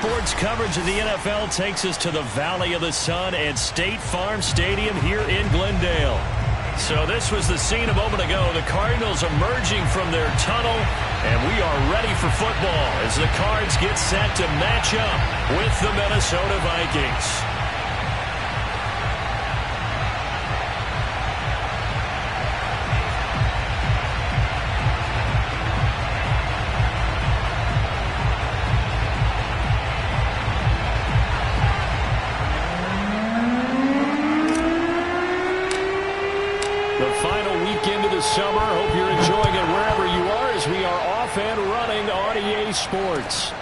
sports coverage of the NFL takes us to the Valley of the Sun and State Farm Stadium here in Glendale. So this was the scene a moment ago. The Cardinals emerging from their tunnel, and we are ready for football as the Cards get set to match up with the Minnesota Vikings. Summer. Hope you're enjoying it wherever you are as we are off and running on EA Sports.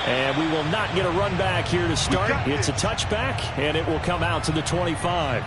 And we will not get a run back here to start. It's a touchback, and it will come out to the 25.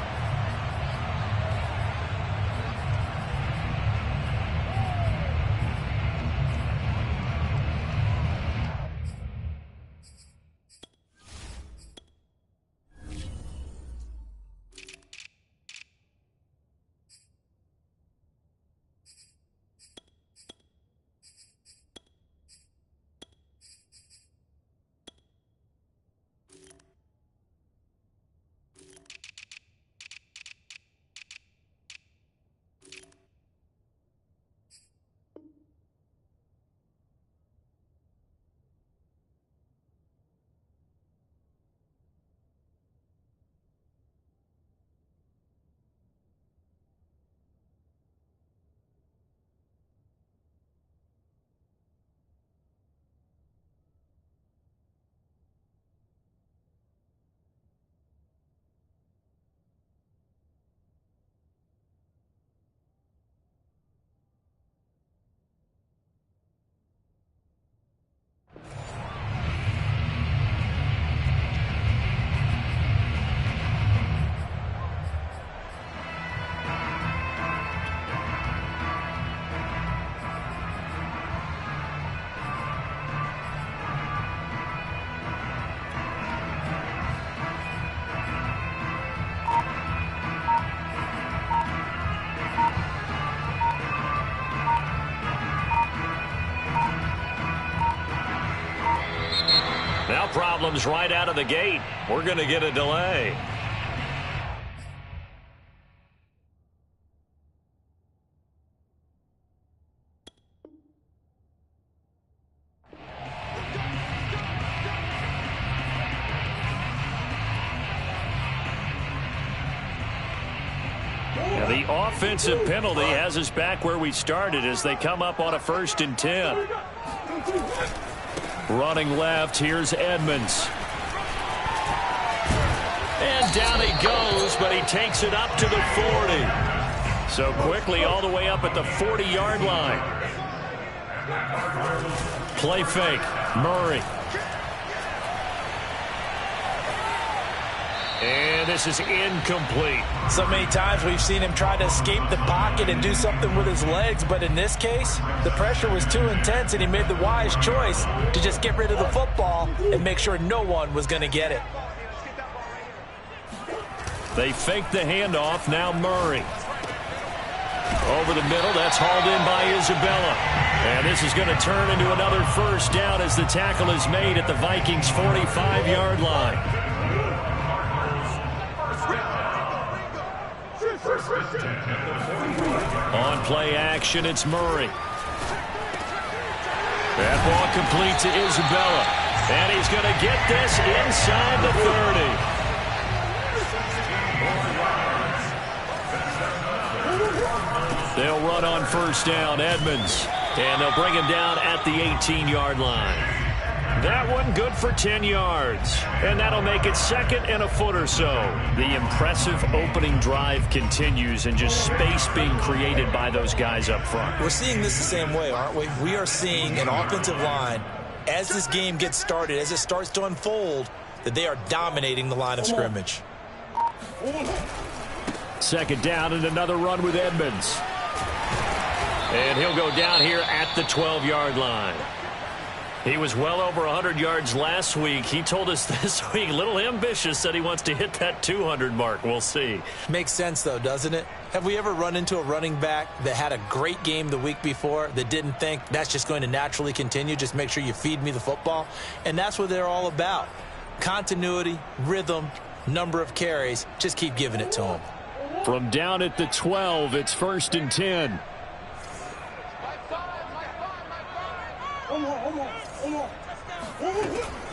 Now problems right out of the gate. We're going to get a delay. Now the offensive penalty has us back where we started as they come up on a 1st and 10. Running left, here's Edmonds. And down he goes, but he takes it up to the 40. So quickly all the way up at the 40-yard line. Play fake, Murray. And this is incomplete. So many times we've seen him try to escape the pocket and do something with his legs, but in this case, the pressure was too intense and he made the wise choice to just get rid of the football and make sure no one was going to get it. They fake the handoff, now Murray. Over the middle, that's hauled in by Isabella. And this is going to turn into another 1st down as the tackle is made at the Vikings' 45-yard line. On play action, it's Murray. That ball complete to Isabella. And he's going to get this inside the 30. They'll run on 1st down, Edmonds. And they'll bring him down at the 18-yard line. That one good for 10 yards. And that'll make it 2nd and a foot or so. The impressive opening drive continues and just space being created by those guys up front. We're seeing this the same way, aren't we? We are seeing an offensive line, as this game gets started, as it starts to unfold, that they are dominating the line of scrimmage. 2nd down and another run with Edmonds. And he'll go down here at the 12-yard line. He was well over 100 yards last week. He told us this week, a little ambitious, said he wants to hit that 200 mark. We'll see. Makes sense, though, doesn't it? Have we ever run into a running back that had a great game the week before that didn't think that's just going to naturally continue? Just make sure you feed me the football. And that's what they're all about. Continuity, rhythm, number of carries. Just keep giving it to him. From down at the 12, it's 1st and 10.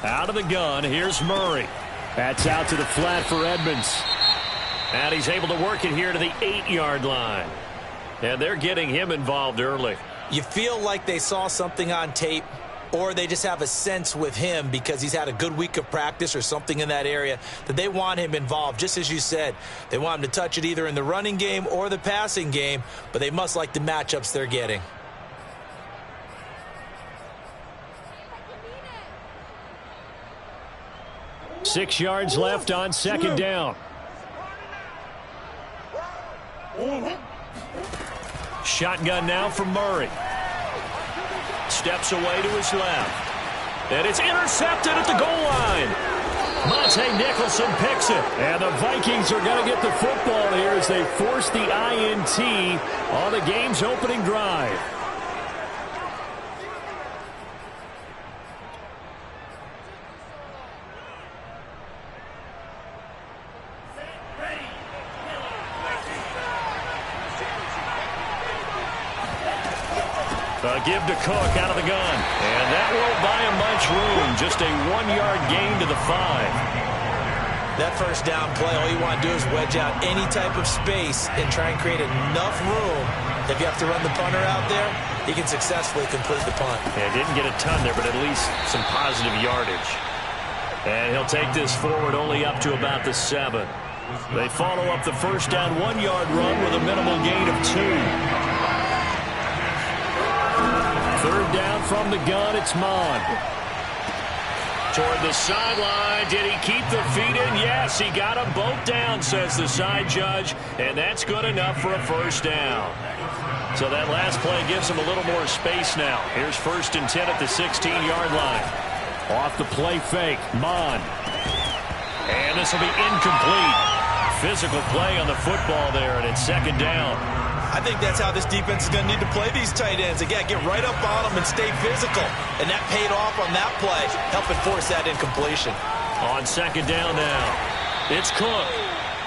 Out of the gun, here's Murray. That's out to the flat for Edmonds. And he's able to work it here to the 8-yard line. And they're getting him involved early. You feel like they saw something on tape, or they just have a sense with him because he's had a good week of practice or something in that area that they want him involved. Just as you said, they want him to touch it either in the running game or the passing game, but they must like the matchups they're getting. Six yards left on 2nd down. Shotgun now from Murray. Steps away to his left. And it's intercepted at the goal line. Monte Nicholson picks it. And the Vikings are going to get the football here as they force the INT on the game's opening drive. Give to Cook out of the gun. And that won't buy him much room. Just a 1-yard gain to the 5. That first down play, all you want to do is wedge out any type of space and try and create enough room. If you have to run the punter out there, he can successfully complete the punt. Yeah, didn't get a ton there, but at least some positive yardage. And he'll take this forward only up to about the 7. They follow up the first down 1-yard run with a minimal gain of 2. 3rd down from the gun, it's Mond. Toward the sideline, did he keep the feet in? Yes, he got them both down, says the side judge, and that's good enough for a first down. So that last play gives him a little more space now. Here's 1st and 10 at the 16-yard line. Off the play fake, Mond. And this will be incomplete. Physical play on the football there, and it's 2nd down. I think that's how this defense is going to need to play these tight ends. Again, get right up on them and stay physical. And that paid off on that play, helping force that incompletion. On 2nd down now, it's Cook.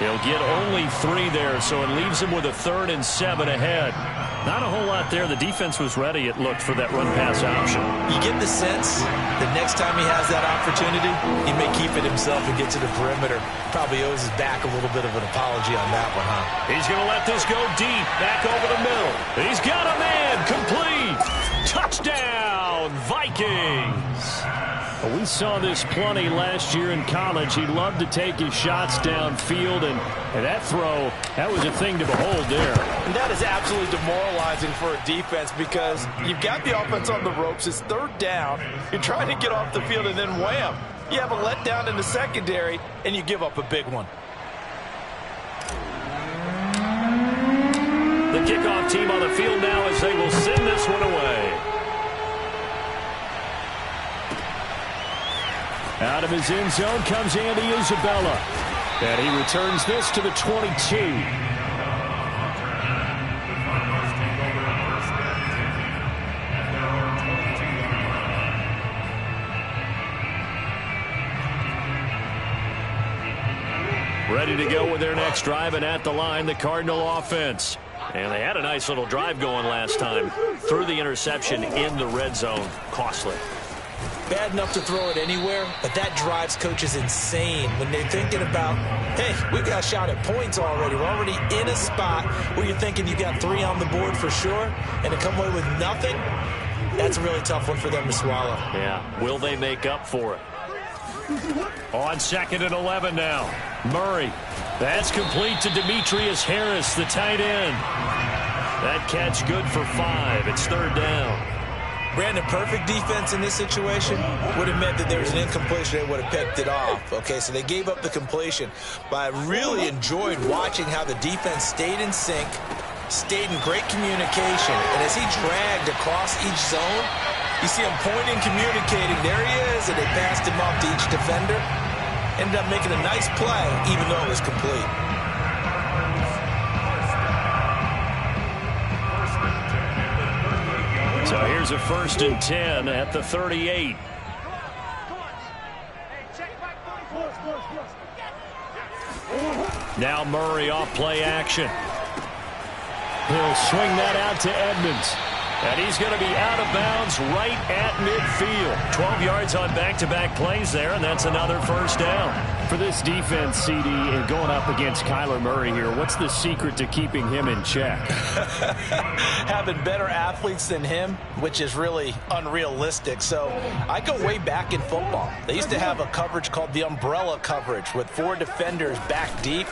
He'll get only 3 there, so it leaves him with a 3rd and 7 ahead. Not a whole lot there. The defense was ready, it looked, for that run-pass option. You get the sense that next time he has that opportunity, he may keep it himself and get to the perimeter. Probably owes his back a little bit of an apology on that one, huh? He's going to let this go deep, back over the middle. He's got a man, complete. Touchdown, Vikings. Well, we saw this plenty last year in college. He loved to take his shots downfield, and that throw, that was a thing to behold there. And that is absolutely demoralizing for a defense because you've got the offense on the ropes. It's 3rd down. You're trying to get off the field, and then wham, you have a letdown in the secondary, and you give up a big one. The kickoff team on the field now as they will send this one away. Out of his end zone comes Andy Isabella. And he returns this to the 22. Ready to go with their next drive, and at the line, the Cardinal offense. And they had a nice little drive going last time. Threw the interception in the red zone. Costly. Bad enough to throw it anywhere, but that drives coaches insane when they're thinking about, hey, we've got a shot at points already. We're already in a spot where you're thinking you got 3 on the board for sure, and to come away with nothing, that's a really tough one for them to swallow. Yeah, will they make up for it? On 2nd and 11 now. Murray. That's complete to Demetrius Harris, the tight end. That catch good for 5. It's 3rd down. Brandon, perfect defense in this situation would have meant that there was an incompletion. They would have picked it off. Okay, so they gave up the completion. But I really enjoyed watching how the defense stayed in sync, stayed in great communication. And as he dragged across each zone, You see him pointing, communicating. There he is, and they passed him off to each defender. Ended up making a nice play, even though it was complete. So here's a 1st and 10 at the 38. Now Murray off play action. He'll swing that out to Edmonds. And he's going to be out of bounds right at midfield. 12 yards on back-to-back plays there, and that's another 1st down. For this defense, CD, and going up against Kyler Murray here, what's the secret to keeping him in check? Having better athletes than him, which is really unrealistic. So I go way back in football. They used to have a coverage called the umbrella coverage with 4 defenders back deep.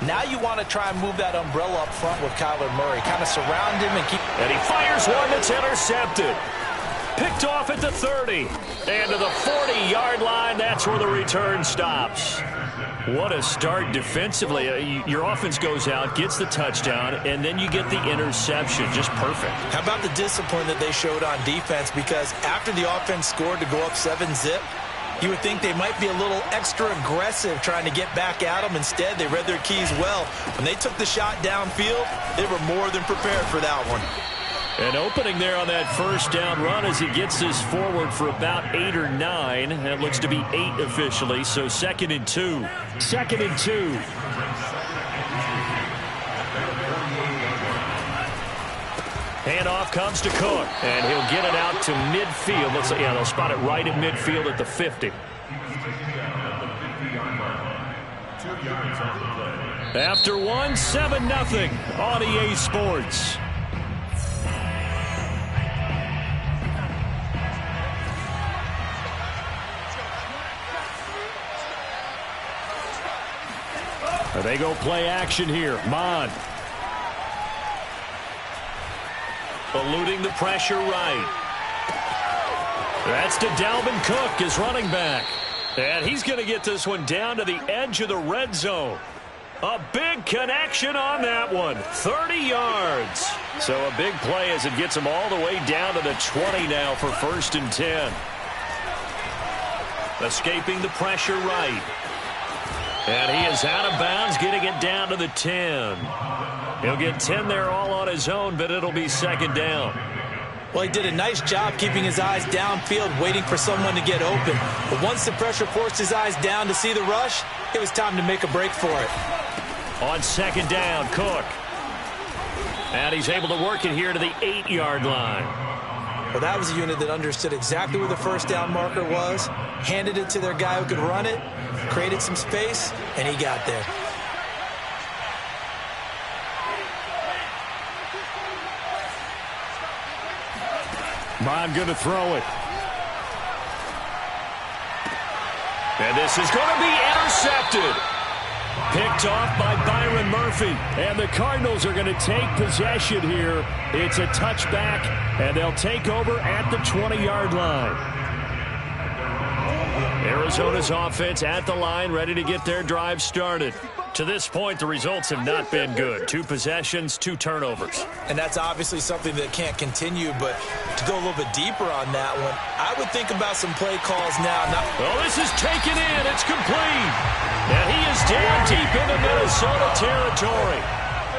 Now you want to try and move that umbrella up front with Kyler Murray. Kind of surround him and keep... And he fires one that's intercepted. Picked off at the 30. And to the 40-yard line, that's where the return stops. What a start defensively. Your offense goes out, gets the touchdown, and then you get the interception. Just perfect. How about the discipline that they showed on defense? Because after the offense scored to go up 7-zip, you would think they might be a little extra aggressive trying to get back at them. Instead, they read their keys well. When they took the shot downfield, they were more than prepared for that one. An opening there on that 1st down run as he gets this forward for about 8 or 9. And it looks to be 8 officially, so 2nd and 2. 2nd and 2. Handoff comes to Cook, and he'll get it out to midfield. Looks like, yeah, they'll spot it right at midfield at the 50. After 1, 7-0 on EA Sports. They go play action here. Mon. Eluding the pressure right. That's to Dalvin Cook, his running back. And he's going to get this one down to the edge of the red zone. A big connection on that one. 30 yards. So a big play as it gets him all the way down to the 20 now for 1st and 10. Escaping the pressure right. And he is out of bounds, getting it down to the 10. He'll get 10 there all on his own, but it'll be 2nd down. Well, he did a nice job keeping his eyes downfield, waiting for someone to get open. But once the pressure forced his eyes down to see the rush, it was time to make a break for it. On 2nd down, Cook. And he's able to work it here to the 8-yard line. Well, that was a unit that understood exactly where the 1st down marker was, handed it to their guy who could run it, created some space, and he got there. Bond going to throw it. And this is going to be intercepted. Picked off by Byron Murphy. And the Cardinals are going to take possession here. It's a touchback, and they'll take over at the 20-yard line. Arizona's offense at the line, ready to get their drive started. To this point, the results have not been good. 2 possessions, 2 turnovers. And that's obviously something that can't continue, but to go a little bit deeper on that one, I would think about some play calls now. Oh, this is taken in. It's complete. And he is down deep into Minnesota territory.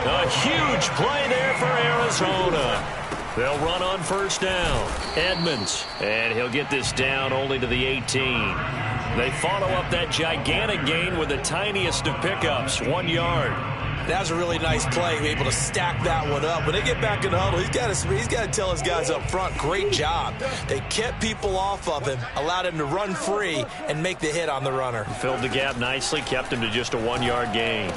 A huge play there for Arizona. They'll run on 1st down. Edmonds, and he'll get this down only to the 18. They follow up that gigantic gain with the tiniest of pickups, 1 yard. That was a really nice play, able to stack that one up. When they get back in the huddle, he's got to tell his guys up front, great job. They kept people off of him, allowed him to run free, and make the hit on the runner. Filled the gap nicely, kept him to just a 1 yard gain.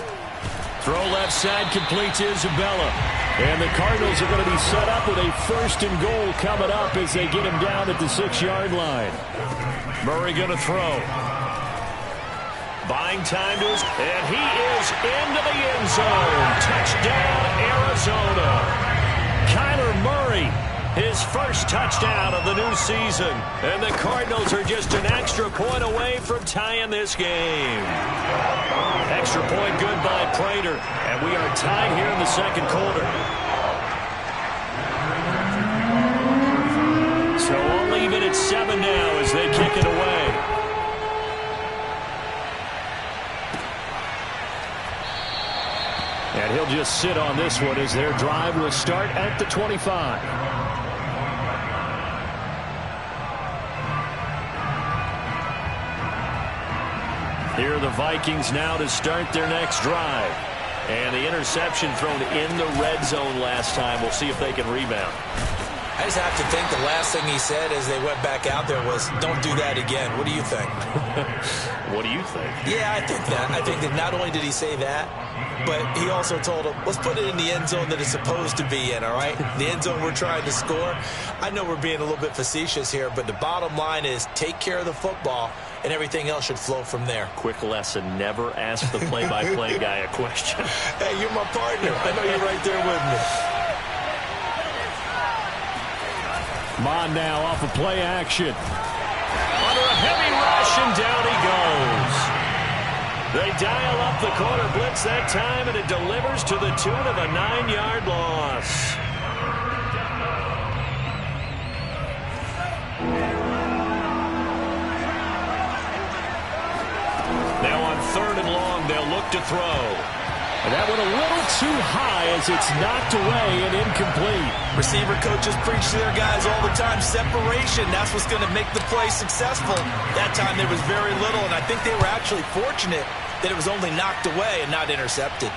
Throw left side, complete to Isabella. And the Cardinals are going to be set up with a 1st and goal coming up as they get him down at the 6-yard line. Murray going to throw. Buying time to his, and he is into the end zone. Touchdown, Arizona. Kyler Murray, his 1st touchdown of the new season. And the Cardinals are just an extra point away from tying this game. Extra point good by Prater. And we are tied here in the 2nd quarter. So leave it at 7 now as they kick it away. And he'll just sit on this one as their drive will start at the 25. Here are the Vikings now to start their next drive. And the interception thrown in the red zone last time. We'll see if they can rebound. I just have to think the last thing he said as they went back out there was, don't do that again. What do you think? What do you think? Yeah, I think that. I think that not only did he say that, but he also told him, let's put it in the end zone that it's supposed to be in, all right? The end zone we're trying to score. I know we're being a little bit facetious here, but the bottom line is take care of the football, and everything else should flow from there. Quick lesson, never ask the play-by-play guy a question. Hey, you're my partner. I know you're right there with me. Mon now off of play action. Under a heavy rush, and down he goes. They dial up the corner blitz that time, and it delivers to the tune of a 9-yard loss. Now on 3rd and long, they'll look to throw. And that one a little too high as it's knocked away and incomplete. Receiver coaches preach to their guys all the time. Separation, that's what's going to make the play successful. That time there was very little, and I think they were actually fortunate that it was only knocked away and not intercepted.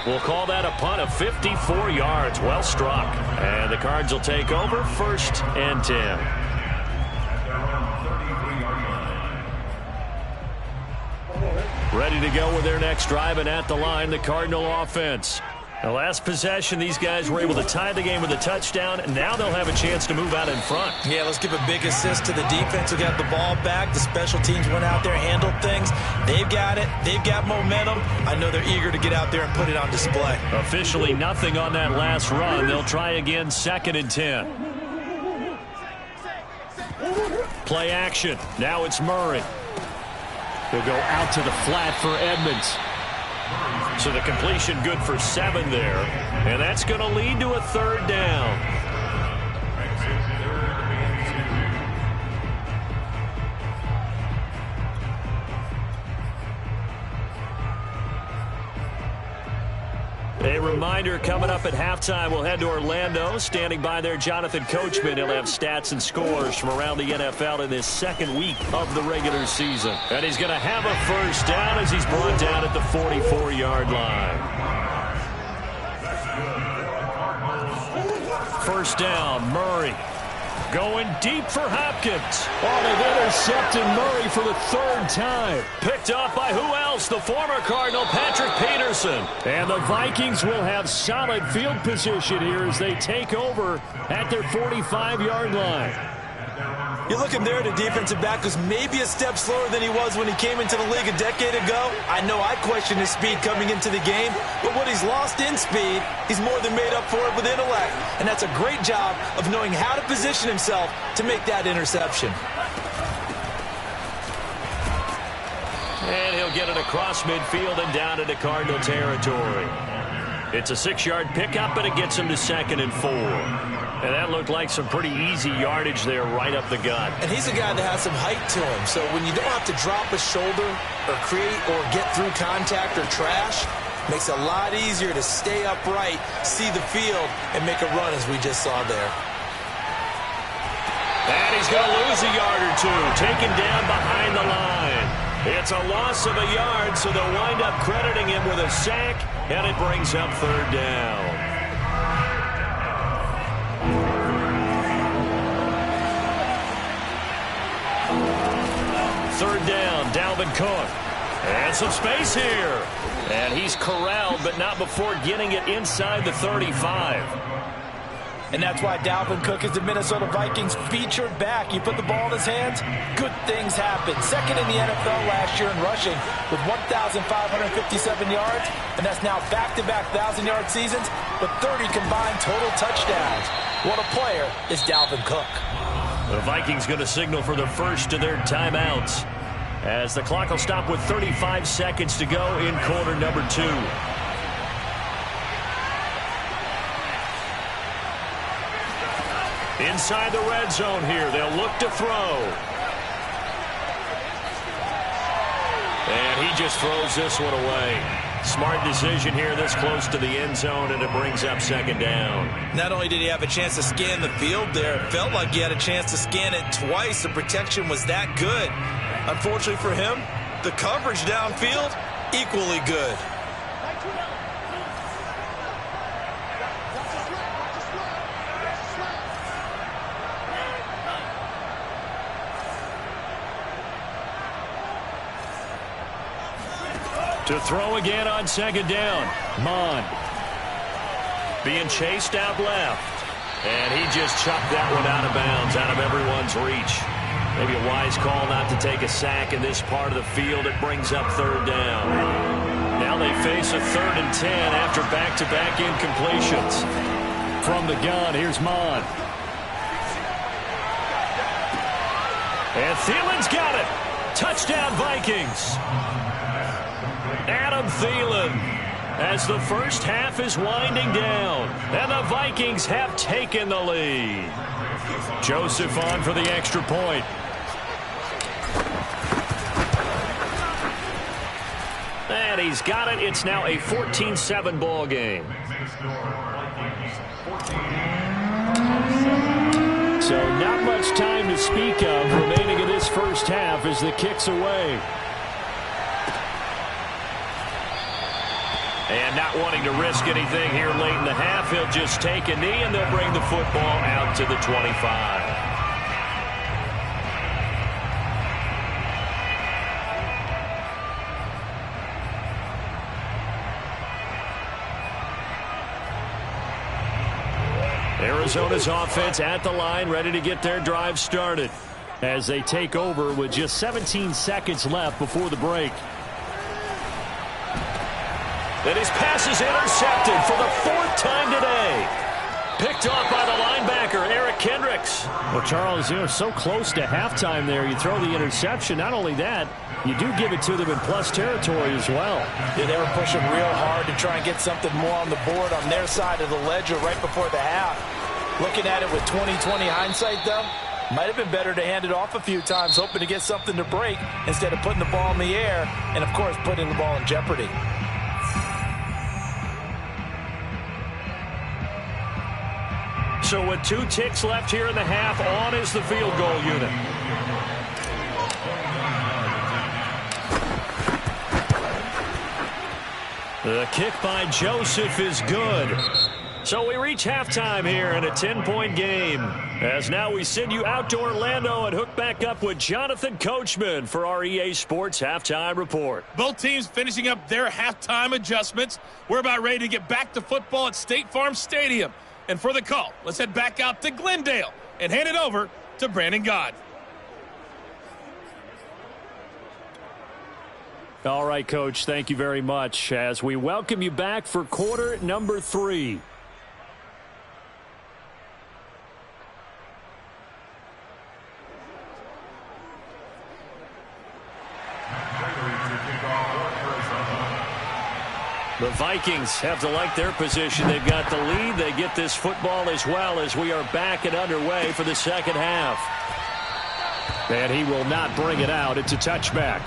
We'll call that a punt of 54 yards. Well struck. And the Cards will take over 1st and 10. Ready to go with their next drive, and at the line, the Cardinal offense. The last possession, these guys were able to tie the game with a touchdown, and now they'll have a chance to move out in front. Yeah, let's give a big assist to the defense who got the ball back. The special teams went out there, handled things. They've got it. They've got momentum. I know they're eager to get out there and put it on display. Officially nothing on that last run. They'll try again, 2nd and 10. Play action. Now it's Murray. He'll go out to the flat for Edmonds. So the completion good for 7 there. And that's going to lead to a 3rd down. A reminder, coming up at halftime, we'll head to Orlando. Standing by there, Jonathan Coachman. He'll have stats and scores from around the NFL in this 2nd week of the regular season. And he's going to have a 1st down as he's brought down at the 44-yard line. 1st down, Murray. Going deep for Hopkins. Oh, they've intercepted Murray for the 3rd time. Picked up by who else? The former Cardinal, Patrick Peterson. And the Vikings will have solid field position here as they take over at their 45-yard line. You're looking there at a defensive back who's maybe a step slower than he was when he came into the league a decade ago. I know I questioned his speed coming into the game, but what he's lost in speed, he's more than made up for it with intellect. And that's a great job of knowing how to position himself to make that interception. And he'll get it across midfield and down into Cardinal territory. It's a 6-yard pickup, and it gets him to 2nd and 4. And that looked like some pretty easy yardage there right up the gut. And he's a guy that has some height to him. So when you don't have to drop a shoulder or create or get through contact or trash, makes it a lot easier to stay upright, see the field, and make a run as we just saw there. And he's going to lose a yard or two, taken down behind the line. It's a loss of a yard, so they'll wind up crediting him with a sack, and it brings up 3rd down. 3rd down, Dalvin Cook. And some space here. And he's corralled, but not before getting it inside the 35. And that's why Dalvin Cook is the Minnesota Vikings featured back. You put the ball in his hands, good things happen. 2nd in the NFL last year in rushing with 1,557 yards. And that's now back-to-back 1,000-yard seasons with 30 combined total touchdowns. What a player is Dalvin Cook. The Vikings going to signal for the first of their timeouts as the clock will stop with 35 seconds to go in quarter number 2. Inside the red zone here, they'll look to throw. And he just throws this one away. Smart decision here this close to the end zone, and it brings up second down. Not only did he have a chance to scan the field there, it felt like he had a chance to scan it twice. The protection was that good. Unfortunately for him, the coverage downfield, equally good. To throw again on second down. Mond being chased out left. And he just chucked that one out of bounds, out of everyone's reach. Maybe a wise call not to take a sack in this part of the field. It brings up third down. Now they face a 3rd and 10 after back-to-back incompletions. From the gun, here's Mond. And Thielen's got it. Touchdown, Vikings. Adam Thielen, as the first half is winding down, and the Vikings have taken the lead. Joseph on for the extra point. And he's got it. It's now a 14-7 ball game. So not much time to speak of remaining in this first half as the kick's away. And not wanting to risk anything here late in the half, he'll just take a knee, and they'll bring the football out to the 25. Arizona's offense at the line, ready to get their drive started as they take over with just 17 seconds left before the break. And his pass is intercepted for the 4th time today. Picked off by the linebacker, Eric Kendricks. Well, Charles, you're so close to halftime there. You throw the interception. Not only that, you do give it to them in plus territory as well. Yeah, they were pushing real hard to try and get something more on the board on their side of the ledger right before the half. Looking at it with 20/20 hindsight, though, might have been better to hand it off a few times, hoping to get something to break instead of putting the ball in the air and, of course, putting the ball in jeopardy. So with 2 ticks left here in the half, on is the field goal unit. The kick by Joseph is good. So we reach halftime here in a 10-point game. As now we send you out to Orlando and hook back up with Jonathan Coachman for our EA Sports Halftime Report. Both teams finishing up their halftime adjustments. We're about ready to get back to football at State Farm Stadium. And for the call, let's head back out to Glendale and hand it over to Brandon Gaud. All right, Coach, thank you very much as we welcome you back for quarter number 3. The Vikings have to like their position. They've got the lead. They get this football as well as we are back and underway for the second half. And he will not bring it out. It's a touchback.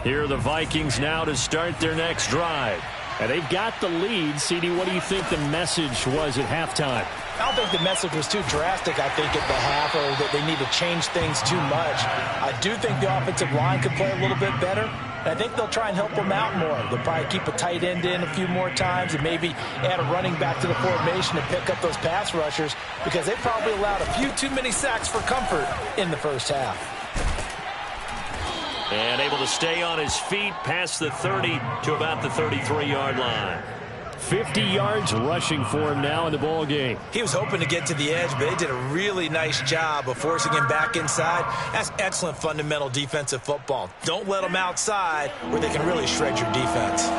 Here are the Vikings now to start their next drive. And they've got the lead. CD, what do you think the message was at halftime? I don't think the message was too drastic, I think, at the half, or that they need to change things too much. I do think the offensive line could play a little bit better. And I think they'll try and help them out more. They'll probably keep a tight end in a few more times and maybe add a running back to the formation to pick up those pass rushers, because they probably allowed a few too many sacks for comfort in the first half. And able to stay on his feet past the 30 to about the 33-yard line. 50 yards rushing for him now in the ball game. He was hoping to get to the edge, but they did a really nice job of forcing him back inside. That's excellent fundamental defensive football. Don't let them outside where they can really shred your defense.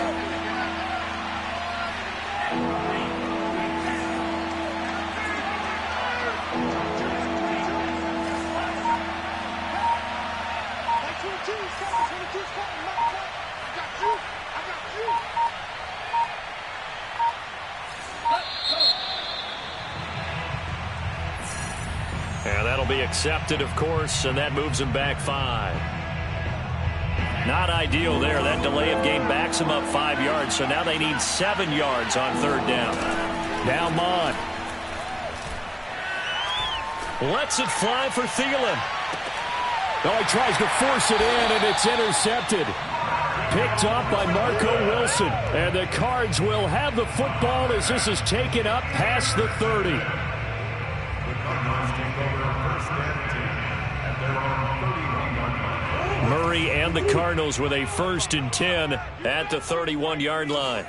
And that'll be accepted, of course, and that moves him back 5. Not ideal there. That delay of game backs him up 5 yards, so now they need 7 yards on 3rd down. Now Mond. Lets it fly for Thielen. Oh, he tries to force it in, and it's intercepted. Picked up by Marco Wilson. And the Cards will have the football as this is taken up past the 30. Murray and the Cardinals with a 1st and 10 at the 31-yard line.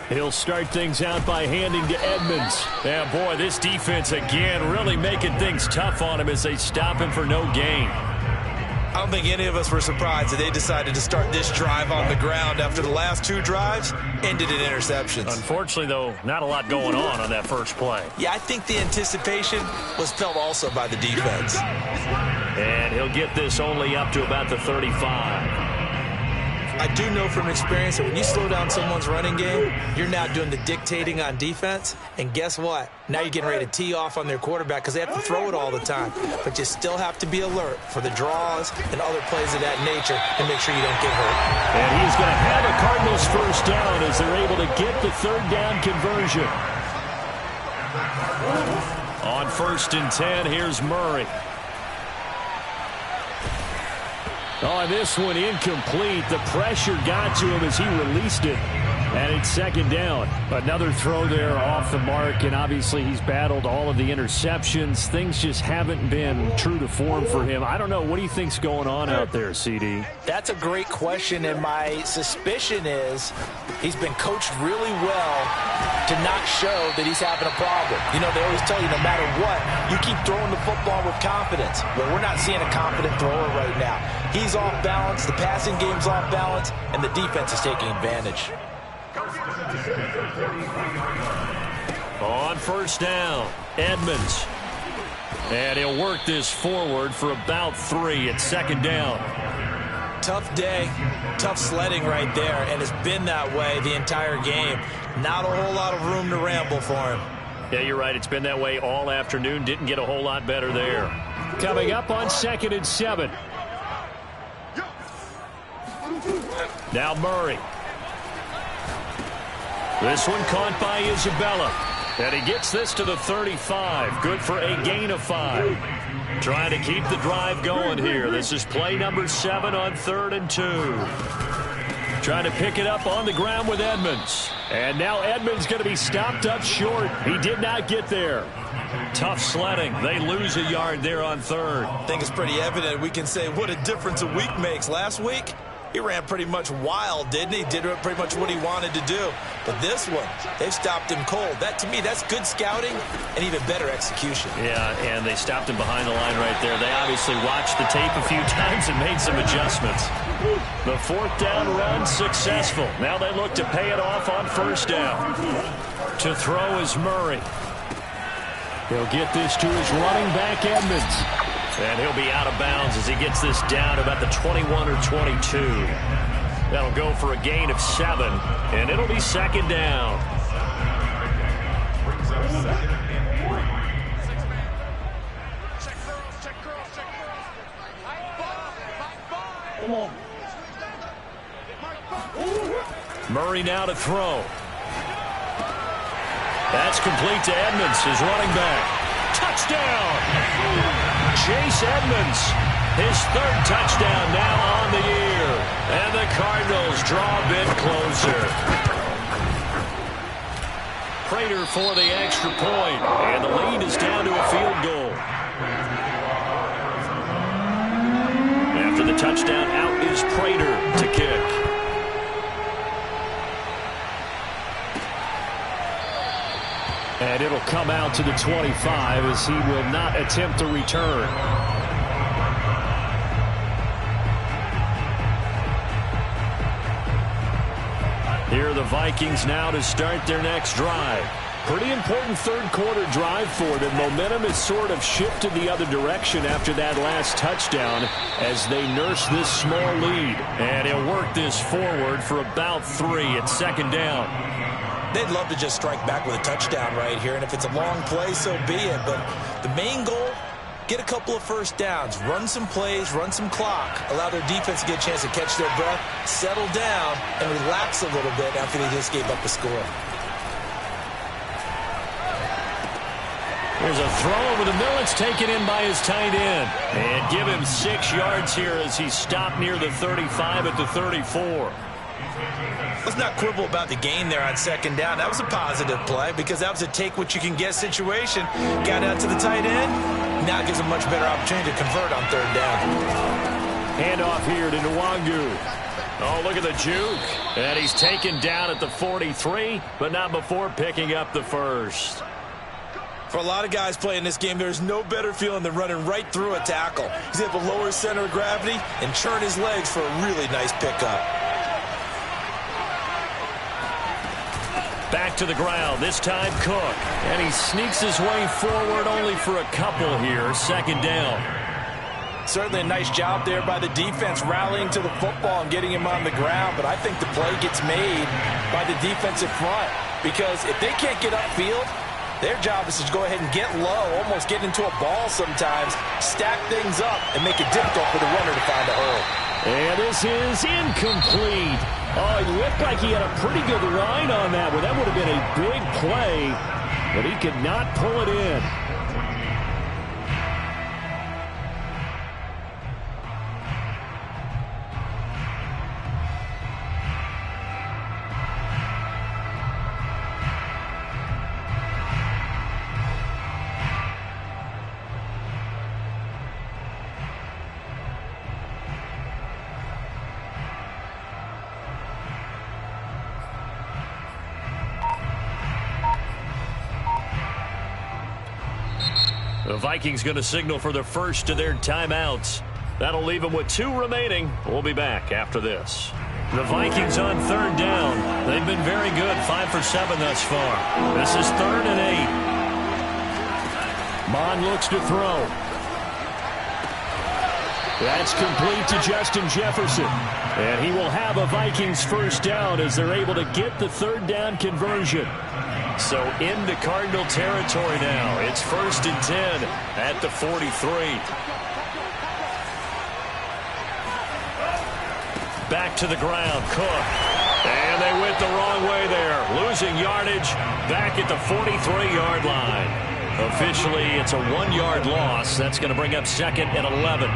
He'll start things out by handing to Edmonds. Yeah, boy, this defense again really making things tough on him as they stop him for no gain. I don't think any of us were surprised that they decided to start this drive on the ground after the last 2 drives ended in interceptions. Unfortunately, though, not a lot going on that first play. Yeah, I think the anticipation was felt also by the defense. And he'll get this only up to about the 35. I do know from experience that when you slow down someone's running game, you're now doing the dictating on defense. And guess what? Now you're getting ready to tee off on their quarterback because they have to throw it all the time. But you still have to be alert for the draws and other plays of that nature and make sure you don't get hurt. And he's going to have a Cardinals 1st down as they're able to get the 3rd down conversion. On 1st and 10, here's Murray. Oh, this one incomplete. The pressure got to him as he released it. And it's 2nd down. Another throw there off the mark, and obviously he's battled all of the interceptions. Things just haven't been true to form for him. I don't know. What do you think's going on out there, CD? That's a great question, and my suspicion is he's been coached really well to not show that he's having a problem. You know, they always tell you no matter what, you keep throwing the football with confidence. Well, we're not seeing a confident thrower right now. He's off balance, the passing game's off balance, and the defense is taking advantage. On 1st down, Edmonds. And he'll work this forward for about 3 at 2nd down. Tough day, tough sledding right there, and it's been that way the entire game. Not a whole lot of room to ramble for him. Yeah, you're right. It's been that way all afternoon. Didn't get a whole lot better there. Coming up on 2nd and 7. Now Murray. This one caught by Isabella. And he gets this to the 35. Good for a gain of 5. Trying to keep the drive going here. This is play number 7 on 3rd and 2. Trying to pick it up on the ground with Edmonds. And now Edmonds going to be stopped up short. He did not get there. Tough sledding. They lose a yard there on 3rd. I think it's pretty evident. We can say what a difference a week makes. Last week, he ran pretty much wild, didn't he? Did pretty much what he wanted to do. But this one, they've stopped him cold. That, to me, that's good scouting and even better execution. Yeah, and they stopped him behind the line right there. They obviously watched the tape a few times and made some adjustments. The 4th down run successful. Now they look to pay it off on 1st down. To throw is Murray. He'll get this to his running back, Edmonds. And he'll be out of bounds as he gets this down about the 21 or 22. That'll go for a gain of 7, and it'll be 2nd down. Murray now to throw. That's complete to Edmonds, his running back. Touchdown! Chase Edmonds, his 3rd touchdown now on the year. And the Cardinals draw a bit closer. Prater for the extra point, and the lead is down to a field goal. After the touchdown, out is Prater to kick. And it'll come out to the 25 as he will not attempt to return. Here are the Vikings now to start their next drive. Pretty important third-quarter drive for them. Momentum has sort of shifted the other direction after that last touchdown as they nurse this small lead. And he'll work this forward for about 3 at second down. They'd love to just strike back with a touchdown right here, and if it's a long play, so be it. But the main goal, get a couple of first downs, run some plays, run some clock, allow their defense to get a chance to catch their breath, settle down, and relax a little bit after they just gave up the score. There's a throw over the middle. It's taken in by his tight end. And give him 6 yards here as he stopped near the 35 at the 34. Let's not quibble about the gain there on second down. That was a positive play because that was a take-what-you-can-get situation. Got out to the tight end. Now gives a much better opportunity to convert on third down. Handoff here to Nwangu. Oh, look at the juke. And he's taken down at the 43, but not before picking up the first. For a lot of guys playing this game, there's no better feeling than running right through a tackle. He's able to lower his center of gravity and churn his legs for a really nice pickup. Back to the ground, this time Cook. And he sneaks his way forward only for a couple here, second down. Certainly a nice job there by the defense rallying to the football and getting him on the ground, but I think the play gets made by the defensive front because if they can't get upfield, their job is to go ahead and get low, almost get into a ball sometimes, stack things up, and make it difficult for the runner to find a hole. And this is incomplete. Oh, it looked like he had a pretty good line on that one. That would have been a big play, but he could not pull it in. The Vikings going to signal for the first of their timeouts. That'll leave them with 2 remaining. We'll be back after this. The Vikings on third down. They've been very good, 5 for 7 thus far. This is 3rd and 8. Mond looks to throw. That's complete to Justin Jefferson. And he will have a Vikings first down as they're able to get the third down conversion. So into Cardinal territory now. It's 1st and 10 at the 43. Back to the ground, Cook. And they went the wrong way there. Losing yardage back at the 43-yard line. Officially, it's a 1-yard loss. That's going to bring up 2nd and 11.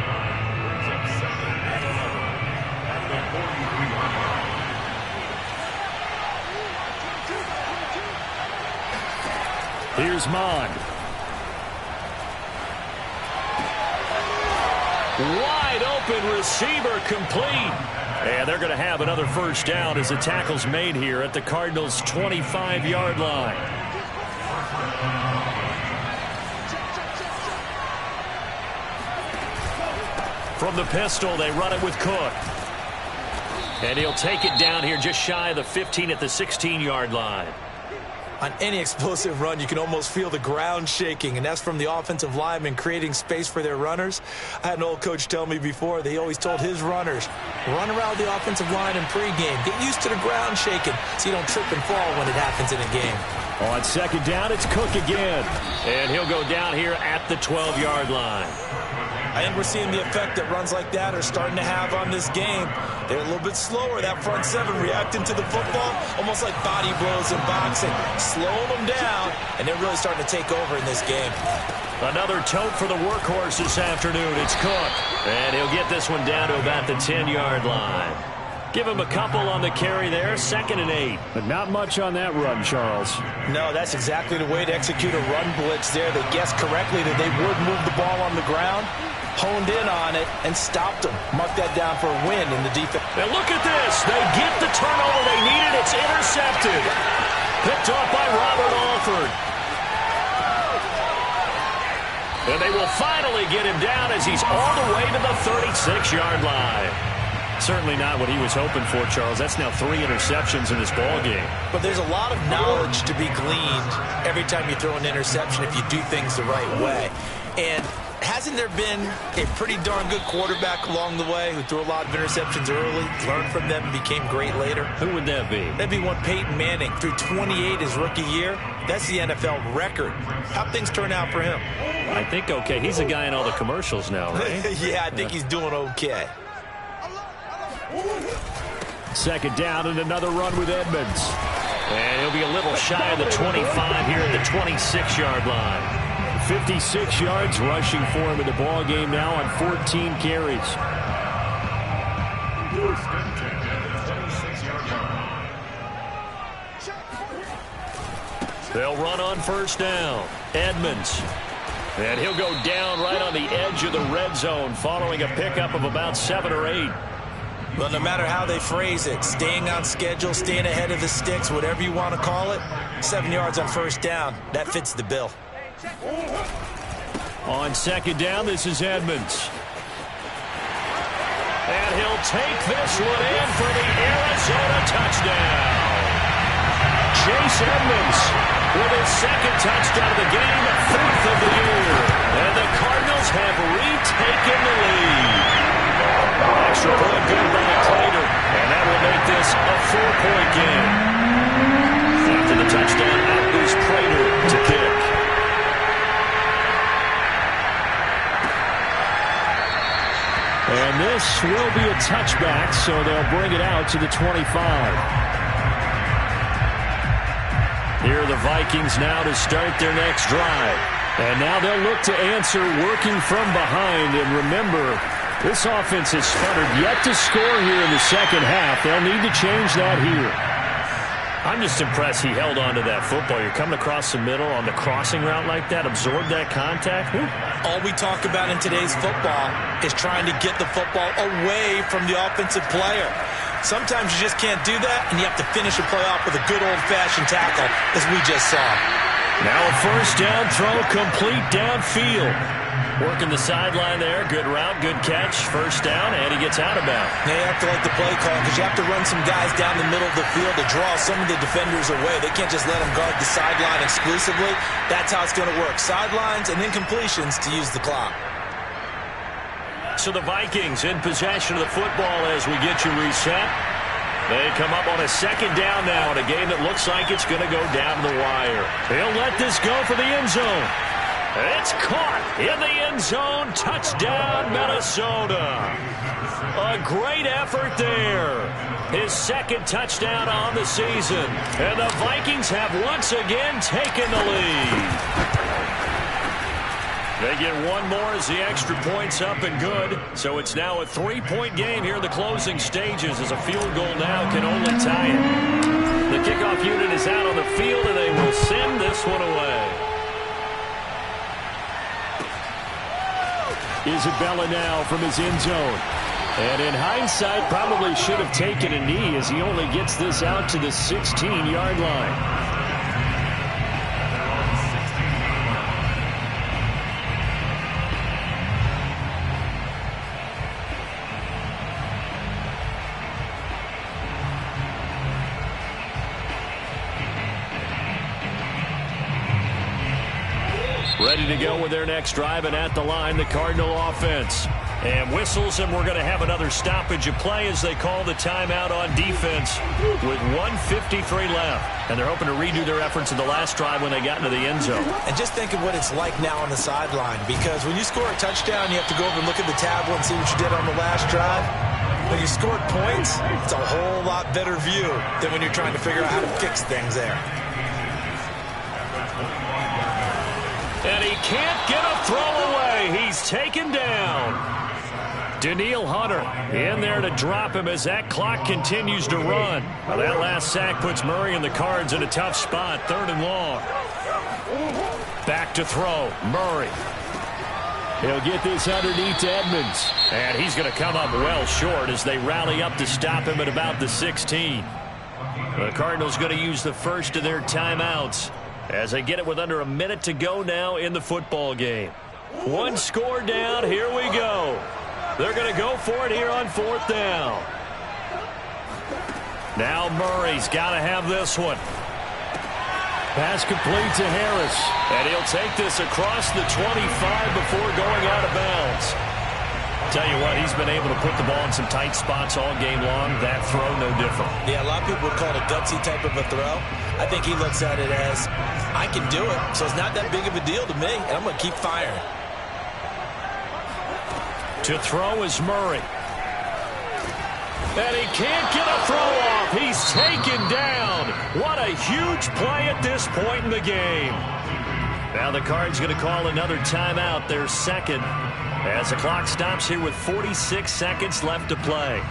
Here's Mond. Wide open receiver complete. And they're going to have another first down as the tackle's made here at the Cardinals' 25-yard line. From the pistol, they run it with Cook. And he'll take it down here just shy of the 15 at the 16-yard line. On any explosive run, you can almost feel the ground shaking, and that's from the offensive linemen creating space for their runners. I had an old coach tell me before, they always told his runners, run around the offensive line in pregame. Get used to the ground shaking so you don't trip and fall when it happens in a game. On second down, it's Cook again. And he'll go down here at the 12-yard line. I think we're seeing the effect that runs like that are starting to have on this game. They're a little bit slower, that front 7 reacting to the football, almost like body blows in boxing, slowing them down, and they're really starting to take over in this game. Another tote for the workhorse this afternoon. It's Cook, and he'll get this one down to about the 10-yard line. Give him a couple on the carry there, 2nd and 8. But not much on that run, Charles. No, that's exactly the way to execute a run blitz there. They guessed correctly that they would move the ball on the ground, honed in on it, and stopped them. Mark that down for a win in the defense. And look at this. They get the turnover they needed. It's intercepted. Picked off by Robert Alford. And they will finally get him down as he's all the way to the 36-yard line. Certainly not what he was hoping for, Charles. That's now 3 interceptions in this ball game. But there's a lot of knowledge to be gleaned every time you throw an interception if you do things the right way. And hasn't there been a pretty darn good quarterback along the way who threw a lot of interceptions early, learned from them, and became great later? Who would that be? That'd be one Peyton Manning. Threw 28 his rookie year. That's the NFL record. How'd things turn out for him? I think okay. He's a guy in all the commercials now, right? Yeah, I think he's doing okay. Second down and another run with Edmonds. And he'll be a little shy of the 25 here at the 26-yard line. 56 yards rushing for him in the ball game now on 14 carries. They'll run on first down. Edmonds. And he'll go down right on the edge of the red zone following a pickup of about 7 or 8. Well, no matter how they phrase it, staying on schedule, staying ahead of the sticks, whatever you want to call it, 7 yards on first down, that fits the bill. On second down, this is Edmonds. And he'll take this one in for the Arizona touchdown. Chase Edmonds with his second touchdown of the game, 4th of the year. And the Cardinals have retaken the lead. Extra point good by Clayton, and that will make this a 4-point game. After the touchdown, out goes Prater to kick. And this will be a touchback, so they'll bring it out to the 25. Here are the Vikings now to start their next drive. And now they'll look to answer working from behind. And remember, this offense has sputtered yet to score here in the second half. They'll need to change that here. I'm just impressed he held on to that football. You're coming across the middle on the crossing route like that, absorb that contact. Woo. All we talk about in today's football is trying to get the football away from the offensive player. Sometimes you just can't do that, and you have to finish a play off with a good old-fashioned tackle, as we just saw. Now a first down throw, complete downfield. Working the sideline there. Good route, good catch. First down, and he gets out of bounds. Now you have to like the play call because you have to run some guys down the middle of the field to draw some of the defenders away. They can't just let them guard the sideline exclusively. That's how it's going to work. Sidelines and then completions to use the clock. So the Vikings in possession of the football as we get you reset. They come up on a second down now in a game that looks like it's going to go down the wire. They'll let this go for the end zone. It's caught in the end zone. Touchdown, Minnesota. A great effort there. His second touchdown on the season. And the Vikings have once again taken the lead. They get one more as the extra point's up and good. So it's now a 3-point game here in the closing stages as a field goal now can only tie it. The kickoff unit is out on the field and they will send this one away. Isabella now from his end zone. And in hindsight, probably should have taken a knee as he only gets this out to the 16-yard line. Ready to go with their next drive, and at the line, the Cardinal offense. And whistles, and we're going to have another stoppage of play as they call the timeout on defense with 1:53 left. And they're hoping to redo their efforts in the last drive when they got into the end zone. And just think of what it's like now on the sideline, because when you score a touchdown, you have to go over and look at the tablet and see what you did on the last drive. When you scored points, it's a whole lot better view than when you're trying to figure out how to fix things there. And he can't get a throw away. He's taken down. Danielle Hunter in there to drop him as that clock continues to run. Well, that last sack puts Murray and the Cards in a tough spot. 3rd and long. Back to throw. Murray. He'll get this underneath to Edmonds. And he's going to come up well short as they rally up to stop him at about the 16. The Cardinals going to use the first of their timeouts as they get it with under a minute to go now in the football game. One score down. Here we go. They're going to go for it here on 4th down. Now Murray's got to have this one. Pass complete to Harris. And he'll take this across the 25 before going out of bounds. Tell you what, he's been able to put the ball in some tight spots all game long. That throw, no different. Yeah, a lot of people would call it a gutsy type of a throw. I think he looks at it as, I can do it, so it's not that big of a deal to me, and I'm going to keep firing. To throw is Murray. And he can't get a throw off. He's taken down. What a huge play at this point in the game. Now the Cards going to call another timeout, their second, as the clock stops here with 46 seconds left to play.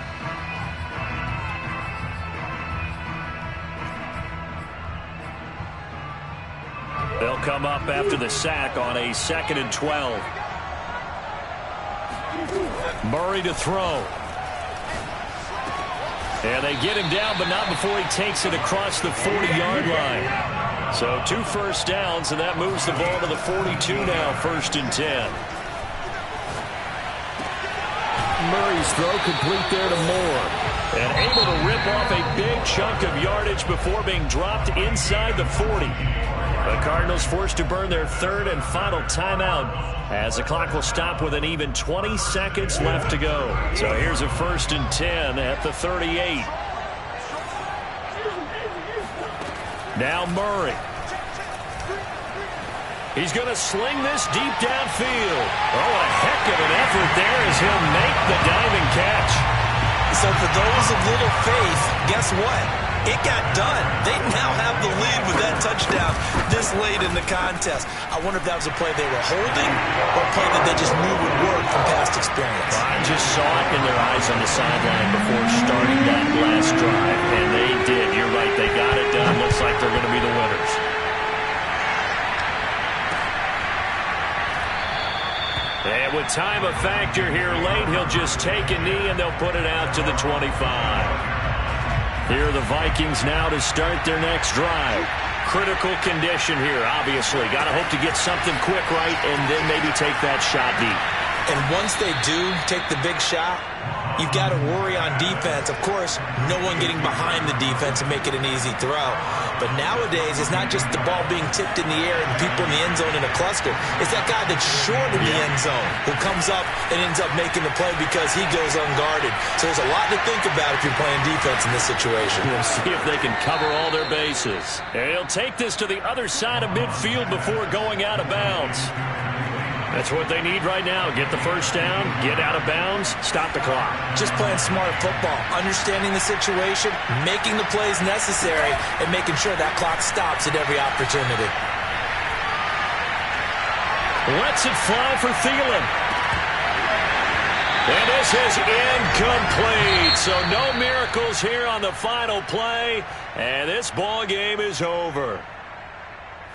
They'll come up after the sack on a 2nd and 12. Murray to throw. And they get him down, but not before he takes it across the 40-yard line. So 2 first downs, and that moves the ball to the 42 now, 1st and 10. Murray's throw complete there to Moore. And able to rip off a big chunk of yardage before being dropped inside the 40. The Cardinals forced to burn their 3rd and final timeout as the clock will stop with an even 20 seconds left to go. So here's a 1st and 10 at the 38. Now Murray. He's going to sling this deep downfield. Oh, a heck of an effort there as he'll make the diving catch. So for those of little faith, guess what? It got done. They now have the lead with that touchdown this late in the contest. I wonder if that was a play they were holding or a play that they just knew would work from past experience. I just saw it in their eyes on the sideline before starting that last drive, and they did. You're right. They got it done. Looks like they're going to be the winners. And with time a factor here late, he'll just take a knee, and they'll put it out to the 25. Here are the Vikings now to start their next drive. Critical condition here, obviously. Got to hope to get something quick right and then maybe take that shot deep. And once they do take the big shot, you've got to worry on defense. Of course, no one getting behind the defense and make it an easy throw. But nowadays, it's not just the ball being tipped in the air and people in the end zone in a cluster. It's that guy that's short in the end zone who comes up and ends up making the play because he goes unguarded. So there's a lot to think about if you're playing defense in this situation. We'll see if they can cover all their bases. And he'll take this to the other side of midfield before going out of bounds. That's what they need right now. Get the first down, get out of bounds, stop the clock. Just playing smart football, understanding the situation, making the plays necessary, and making sure that clock stops at every opportunity. Lets it fly for Thielen. And this is incomplete. So no miracles here on the final play. And this ball game is over.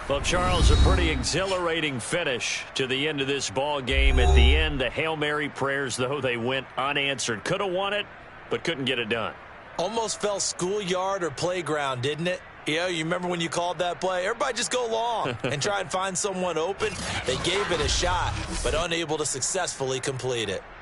Well, Charles, a pretty exhilarating finish to the end of this ball game. At the end, the Hail Mary prayers, though, they went unanswered. Could have won it, but couldn't get it done. Almost felt schoolyard or playground, didn't it? You remember when you called that play? Everybody just go long and try and find someone open. They gave it a shot, but unable to successfully complete it.